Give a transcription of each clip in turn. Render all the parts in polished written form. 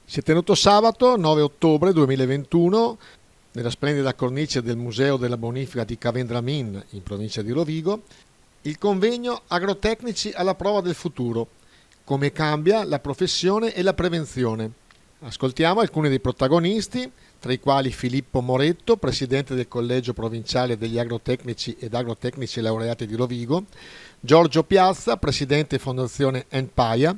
Si è tenuto sabato 9 ottobre 2021 nella splendida cornice del Museo della Bonifica di Cavendramin in provincia di Rovigo il convegno Agrotecnici alla prova del futuro, come cambia la professione e la prevenzione. Ascoltiamo alcuni dei protagonisti, tra i quali Filippo Moretto, presidente del Collegio Provinciale degli Agrotecnici ed Agrotecnici Laureati di Rovigo, Giorgio Piazza, presidente Fondazione Enpaia,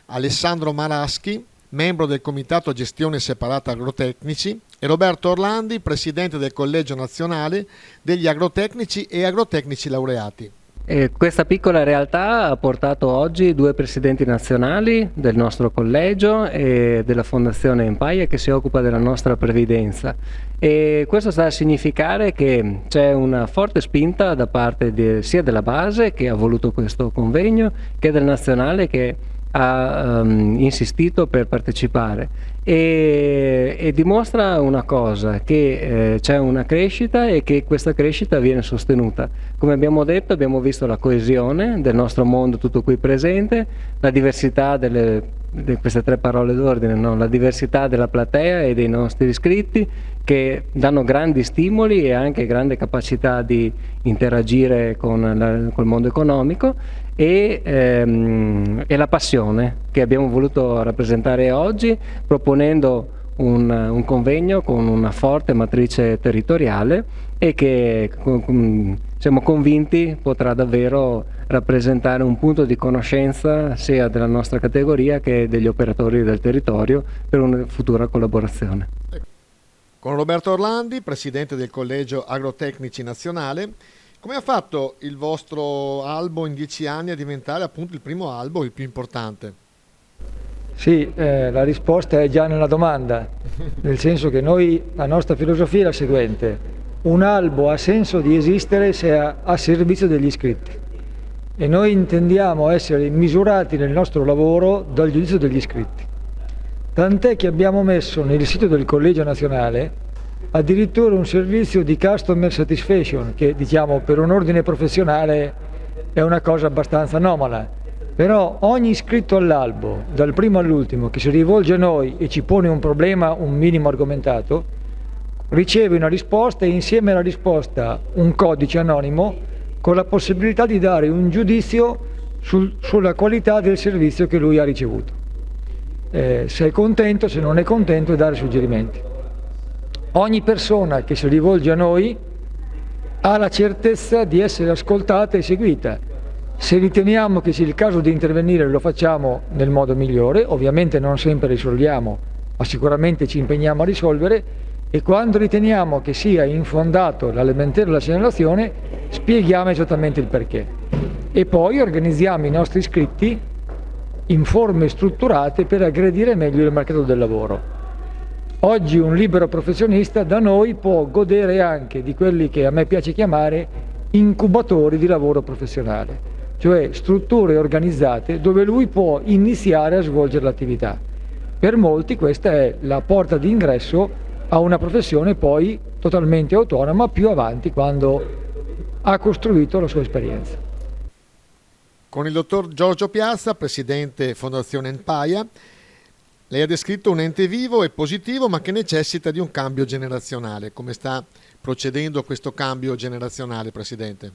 Alessandro Maraschi, membro del Comitato Gestione Separata Agrotecnici, e Roberto Orlandi, presidente del Collegio Nazionale degli Agrotecnici e Agrotecnici Laureati. Questa piccola realtà ha portato oggi 2 presidenti nazionali del nostro collegio e della Fondazione Enpaia che si occupa della nostra previdenza, e questo sta a significare che c'è una forte spinta da parte sia della base che ha voluto questo convegno che del nazionale che ha insistito per partecipare, e dimostra una cosa, che c'è una crescita e che questa crescita viene sostenuta. Come abbiamo detto, abbiamo visto la coesione del nostro mondo tutto qui presente, la diversità di queste 3 parole d'ordine, no? La diversità della platea e dei nostri iscritti, che danno grandi stimoli e anche grande capacità di interagire col mondo economico, e la passione che abbiamo voluto rappresentare oggi proponendo un convegno con una forte matrice territoriale e che siamo convinti potrà davvero rappresentare un punto di conoscenza sia della nostra categoria che degli operatori del territorio per una futura collaborazione. Con Roberto Orlandi, presidente del Collegio Agrotecnici Nazionale, come ha fatto il vostro albo in 10 anni a diventare appunto il primo albo, il più importante? Sì, la risposta è già nella domanda, nel senso che la nostra filosofia è la seguente: un albo ha senso di esistere se è a servizio degli iscritti, e noi intendiamo essere misurati nel nostro lavoro dal giudizio degli iscritti. Tant'è che abbiamo messo nel sito del Collegio Nazionale addirittura un servizio di customer satisfaction, che diciamo per un ordine professionale è una cosa abbastanza anomala, però ogni iscritto all'albo, dal primo all'ultimo, che si rivolge a noi e ci pone un problema un minimo argomentato, riceve una risposta e insieme alla risposta un codice anonimo con la possibilità di dare un giudizio sulla qualità del servizio che lui ha ricevuto. Se è contento, se non è contento, dare suggerimenti. Ogni persona che si rivolge a noi ha la certezza di essere ascoltata e seguita. Se riteniamo che sia il caso di intervenire, lo facciamo nel modo migliore, ovviamente non sempre risolviamo, ma sicuramente ci impegniamo a risolvere, e quando riteniamo che sia infondato l'elementare della segnalazione spieghiamo esattamente il perché, e poi organizziamo i nostri iscritti in forme strutturate per aggredire meglio il mercato del lavoro. Oggi un libero professionista da noi può godere anche di quelli che a me piace chiamare incubatori di lavoro professionale, cioè strutture organizzate dove lui può iniziare a svolgere l'attività. Per molti questa è la porta d'ingresso a una professione poi totalmente autonoma più avanti, quando ha costruito la sua esperienza. Con il dottor Giorgio Piazza, presidente Fondazione Enpaia, lei ha descritto un ente vivo e positivo, ma che necessita di un cambio generazionale. Come sta procedendo questo cambio generazionale, Presidente?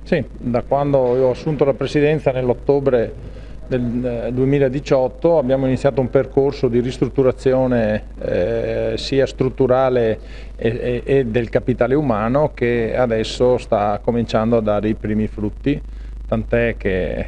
Sì, da quando io ho assunto la Presidenza nell'ottobre del 2018 abbiamo iniziato un percorso di ristrutturazione sia strutturale e del capitale umano, che adesso sta cominciando a dare i primi frutti, tant'è che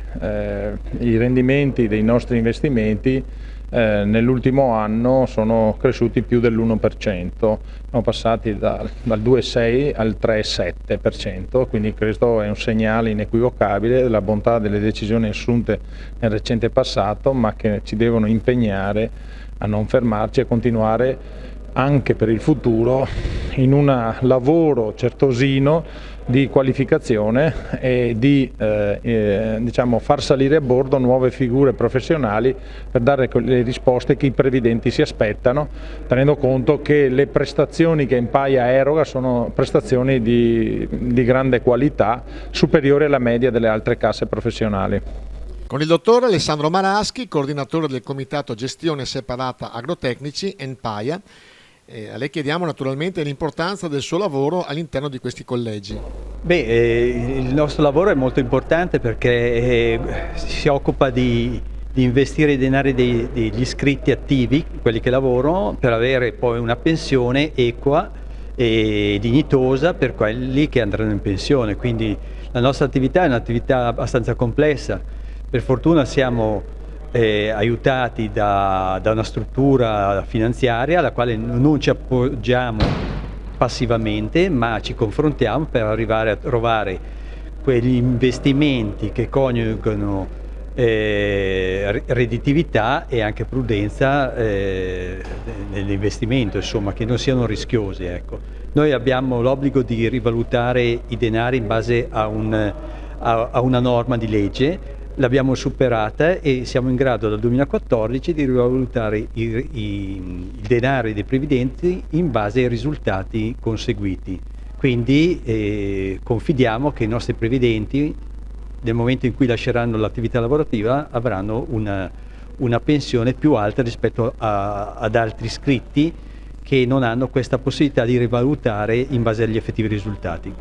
i rendimenti dei nostri investimenti nell'ultimo anno sono cresciuti più dell'1%, siamo passati dal 2,6 al 3,7%, quindi questo è un segnale inequivocabile della bontà delle decisioni assunte nel recente passato, ma che ci devono impegnare a non fermarci e continuare anche per il futuro in un lavoro certosino di qualificazione e di diciamo, far salire a bordo nuove figure professionali per dare le risposte che i previdenti si aspettano, tenendo conto che le prestazioni che Enpaia eroga sono prestazioni di grande qualità, superiori alla media delle altre casse professionali. Con il dottor Alessandro Maraschi, coordinatore del Comitato Gestione Separata Agrotecnici ENPAIA. A lei chiediamo naturalmente l'importanza del suo lavoro all'interno di questi collegi. Il nostro lavoro è molto importante perché si occupa di investire i denari degli iscritti attivi, quelli che lavorano, per avere poi una pensione equa e dignitosa per quelli che andranno in pensione. Quindi la nostra attività è un'attività abbastanza complessa. Per fortuna siamo aiutati da una struttura finanziaria alla quale non ci appoggiamo passivamente, ma ci confrontiamo per arrivare a trovare quegli investimenti che coniugano redditività e anche prudenza nell'investimento, insomma, che non siano rischiosi, ecco. Noi abbiamo l'obbligo di rivalutare i denari in base a una norma di legge. L'abbiamo superata e siamo in grado dal 2014 di rivalutare i denari dei previdenti in base ai risultati conseguiti. Quindi confidiamo che i nostri previdenti, nel momento in cui lasceranno l'attività lavorativa, avranno una pensione più alta rispetto ad altri iscritti che non hanno questa possibilità di rivalutare in base agli effettivi risultati.